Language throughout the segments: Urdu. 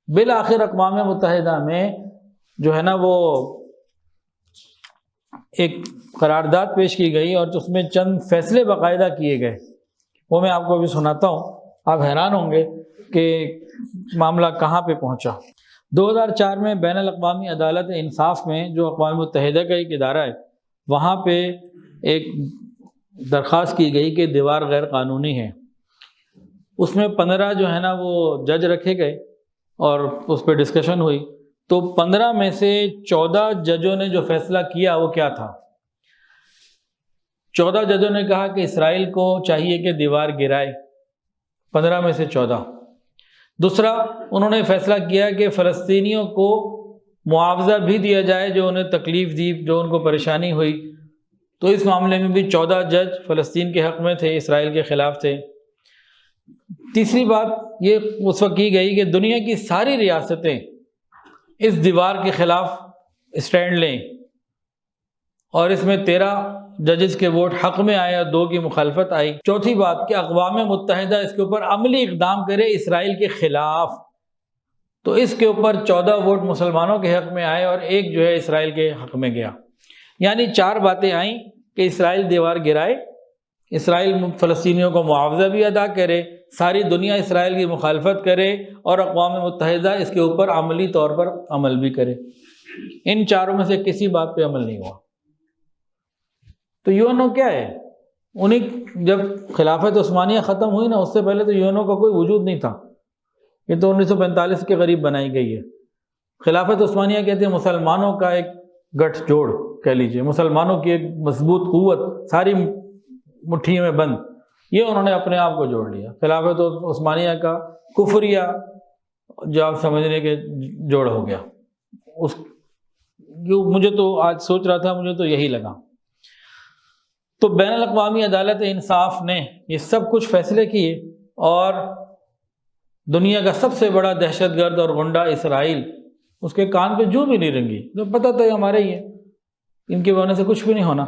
بالآخر اقوام متحدہ میں جو ہے نا وہ ایک قرارداد پیش کی گئی اور اس میں چند فیصلے باقاعدہ کیے گئے، وہ میں آپ کو ابھی سناتا ہوں، آپ حیران ہوں گے کہ معاملہ کہاں پہ پہنچا۔ 2004 میں بین الاقوامی عدالت انصاف میں، جو اقوام متحدہ کا ایک ادارہ ہے، وہاں پہ ایک درخواست کی گئی کہ دیوار غیر قانونی ہے۔ اس میں 15 جو ہے نا وہ جج رکھے گئے اور اس پہ ڈسکشن ہوئی، تو 15 میں سے 14 ججوں نے جو فیصلہ کیا وہ کیا تھا؟ 14 ججوں نے کہا کہ اسرائیل کو چاہیے کہ دیوار گرائے، 15 میں سے 14۔ دوسرا، انہوں نے فیصلہ کیا کہ فلسطینیوں کو معاوضہ بھی دیا جائے جو انہیں تکلیف دی، جو ان کو پریشانی ہوئی، تو اس معاملے میں بھی 14 جج فلسطین کے حق میں تھے، اسرائیل کے خلاف تھے۔ تیسری بات یہ اس وقت کی گئی کہ دنیا کی ساری ریاستیں اس دیوار کے خلاف اسٹینڈ لیں، اور اس میں 13 ججز کے ووٹ حق میں آئے اور 2 کی مخالفت آئی۔ چوتھی بات کہ اقوام متحدہ اس کے اوپر عملی اقدام کرے اسرائیل کے خلاف، تو اس کے اوپر 14 ووٹ مسلمانوں کے حق میں آئے اور 1 جو ہے اسرائیل کے حق میں گیا۔ یعنی 4 باتیں آئیں کہ اسرائیل دیوار گرائے، اسرائیل فلسطینیوں کو معاوضہ بھی ادا کرے، ساری دنیا اسرائیل کی مخالفت کرے، اور اقوام متحدہ اس کے اوپر عملی طور پر عمل بھی کرے۔ ان چاروں میں سے کسی بات پہ عمل نہیں ہوا۔ تو یونو کیا ہے؟ انہیں جب خلافت عثمانیہ ختم ہوئی نا، اس سے پہلے تو یونو کا کوئی وجود نہیں تھا، یہ تو 1945 کے قریب بنائی گئی ہے۔ خلافت عثمانیہ کہتے ہیں مسلمانوں کا ایک گٹھ جوڑ کہہ لیجئے، مسلمانوں کی ایک مضبوط قوت، ساری مٹھی میں بند، یہ انہوں نے اپنے آپ کو جوڑ لیا۔ خلافت عثمانیہ کا کفریہ جو آپ سمجھنے کے جوڑ ہو گیا۔ مجھے تو آج سوچ رہا تھا، مجھے تو یہی لگا۔ تو بین الاقوامی عدالت انصاف نے یہ سب کچھ فیصلے کیے، اور دنیا کا سب سے بڑا دہشت گرد اور غنڈہ اسرائیل، اس کے کان پہ جو بھی نہیں رنگی، جو پتہ تھا ہمارے ہی ہے، ان کے ہونے سے کچھ بھی نہیں ہونا،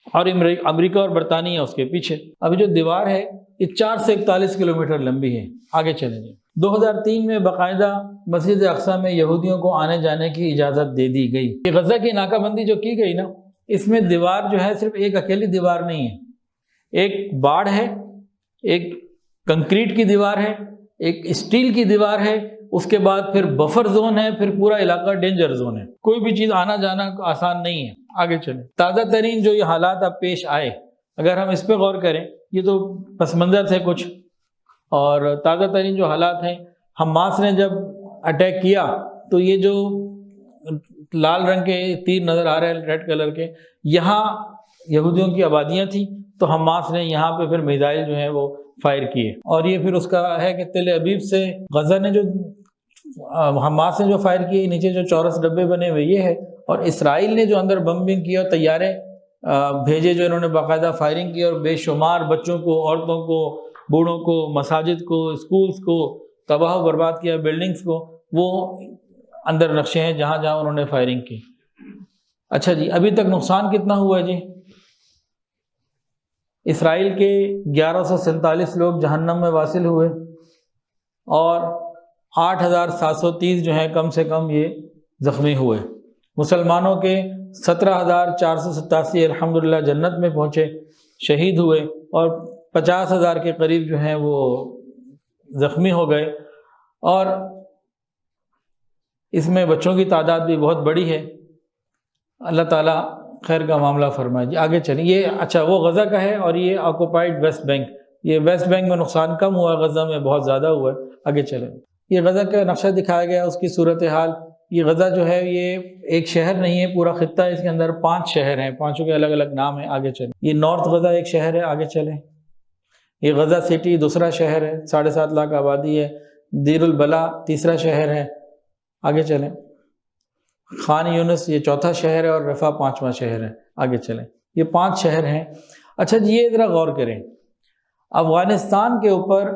اور امریکہ اور برطانیہ اس کے پیچھے۔ ابھی جو دیوار ہے یہ 4 سے 41 کلومیٹر لمبی ہے۔ آگے چلیں جی۔ 2003 میں باقاعدہ مسجد اقصیٰ میں یہودیوں کو آنے جانے کی اجازت دے دی گئی۔ یہ غزہ کی ناکہ بندی جو کی گئی نا، اس میں دیوار جو ہے صرف ایک اکیلی دیوار نہیں ہے، ایک باڑ ہے، ایک کنکریٹ کی دیوار ہے، ایک اسٹیل کی دیوار ہے، اس کے بعد پھر بفر زون ہے، پھر پورا علاقہ ڈینجر زون ہے، کوئی بھی چیز آنا جانا آسان نہیں ہے۔ آگے چلیں۔ تازہ ترین جو یہ حالات اب پیش آئے، اگر ہم اس پہ غور کریں، یہ تو پس منظر تھے کچھ، اور تازہ ترین جو حالات ہیں، حماس نے جب اٹیک کیا تو یہ جو لال رنگ کے تیر نظر آ رہے ہیں ریڈ کلر کے، یہاں یہودیوں کی آبادیاں تھیں، تو حماس نے یہاں پہ پھر میزائل جو ہیں وہ فائر کیے، اور یہ پھر اس کا ہے کہ تل ابیب سے غزہ نے جو حماس نے جو فائر کیے، نیچے جو چورس ڈبے بنے ہوئے یہ ہے، اور اسرائیل نے جو اندر بمبنگ کی اور طیارے بھیجے، جو انہوں نے باقاعدہ فائرنگ کی، اور بے شمار بچوں کو، عورتوں کو، بوڑھوں کو، مساجد کو، اسکولز کو تباہ و برباد کیا، بلڈنگز کو، وہ اندر نقشے ہیں جہاں جہاں انہوں نے فائرنگ کی۔ اچھا جی، ابھی تک نقصان کتنا ہوا ہے جی؟ اسرائیل کے 1147 لوگ جہنم میں واصل ہوئے، اور 8730 جو ہیں کم سے کم یہ زخمی ہوئے۔ مسلمانوں کے 17487 الحمدللہ جنت میں پہنچے، شہید ہوئے، اور 50,000 کے قریب جو ہیں وہ زخمی ہو گئے، اور اس میں بچوں کی تعداد بھی بہت بڑی ہے۔ اللہ تعالیٰ خیر کا معاملہ فرمائے جی۔ آگے چلیں۔ یہ اچھا وہ غزہ کا ہے، اور یہ آکوپائڈ ویسٹ بینک، یہ ویسٹ بینک میں نقصان کم ہوا، غزہ میں بہت زیادہ ہوا ہے۔ آگے چلیں۔ یہ غزہ کا نقشہ دکھایا گیا، اس کی صورتحال۔ یہ غزہ جو ہے یہ ایک شہر نہیں ہے، پورا خطہ ہے، اس کے اندر 5 شہر ہیں، 5 کے الگ الگ نام ہیں۔ آگے چلیں۔ یہ نارتھ غزہ ایک شہر ہے۔ آگے چلیں۔ یہ غزہ سٹی دوسرا شہر ہے، 7.5 لاکھ آبادی ہے۔ دیر البلا تیسرا شہر ہے۔ آگے چلیں۔ خان یونس یہ چوتھا شہر ہے، اور رفح 5واں شہر ہے۔ آگے چلیں۔ یہ 5 شہر ہیں۔ اچھا جی، یہ ذرا غور کریں، افغانستان کے اوپر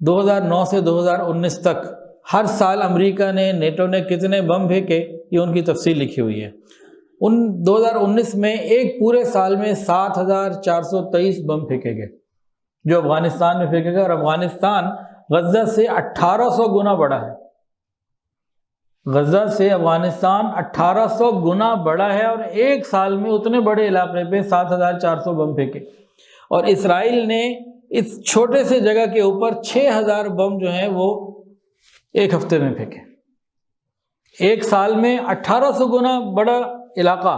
2009 سے 2019 تک ہر سال امریکہ نے، نیٹو نے کتنے بم پھینکے، یہ ان کی تفصیل لکھی ہوئی ہے۔ 2019 میں ایک پورے سال میں 7423 بم پھینکے گئے جو افغانستان میں پھینکے گئے، اور افغانستان غزہ سے 1800 گنا بڑا ہے، غزہ سے افغانستان 1800 گنا بڑا ہے، اور ایک سال میں اتنے بڑے علاقے پہ 7400 بم پھینکے، اور اسرائیل نے اس چھوٹے سے جگہ کے اوپر 6000 بم جو ہیں وہ ایک ہفتے میں پھینکے۔ ایک سال میں 1800 گنا بڑا علاقہ،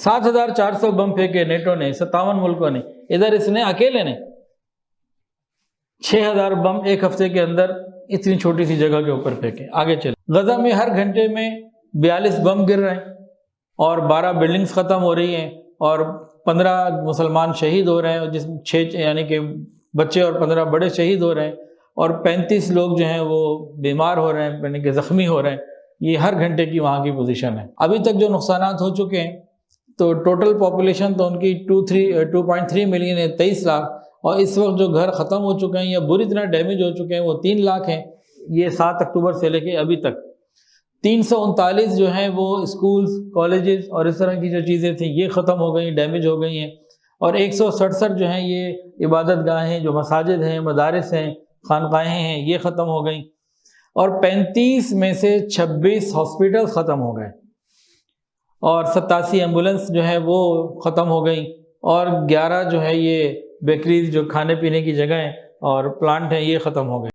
7400 بم پھینکے نیٹو نے، 57 ملکوں نے، ادھر اس نے اکیلے نے 6000 بم ایک ہفتے کے اندر اتنی چھوٹی سی جگہ کے اوپر پھینکے۔ آگے چلے، غزہ میں ہر گھنٹے میں 42 بم گر رہے ہیں، اور 12 بلڈنگز ختم ہو رہی ہیں، اور 15 مسلمان شہید ہو رہے ہیں، اور جس 6 یعنی کہ بچے اور 15 بڑے شہید ہو رہے ہیں، اور 35 لوگ جو ہیں وہ بیمار ہو رہے ہیں، یعنی کہ زخمی ہو رہے ہیں۔ یہ ہر گھنٹے کی وہاں کی پوزیشن ہے۔ ابھی تک جو نقصانات ہو چکے ہیں، تو ٹوٹل پاپولیشن تو ان کی 2.3 ملین ہے، 23 لاکھ، اور اس وقت جو گھر ختم ہو چکے ہیں یا بری طرح ڈیمیج ہو چکے ہیں وہ 3 لاکھ ہیں۔ یہ 7 اکتوبر سے لے کے ابھی تک 339 جو ہیں وہ اسکولز، کالجز اور اس طرح کی جو چیزیں تھیں یہ ختم ہو گئی، ڈیمیج ہو گئی ہیں، اور 167 جو ہیں یہ عبادت گاہیں، جو مساجد ہیں، مدارس ہیں، خانقاہیں ہیں، یہ ختم ہو گئیں، اور 35 میں سے 26 ہاسپٹل ختم ہو گئے، اور 87 ایمبولنس جو ہیں وہ ختم ہو گئیں، اور 11 جو ہے یہ بیکریز، جو کھانے پینے کی جگہیں اور پلانٹ ہیں، یہ ختم ہو گئے۔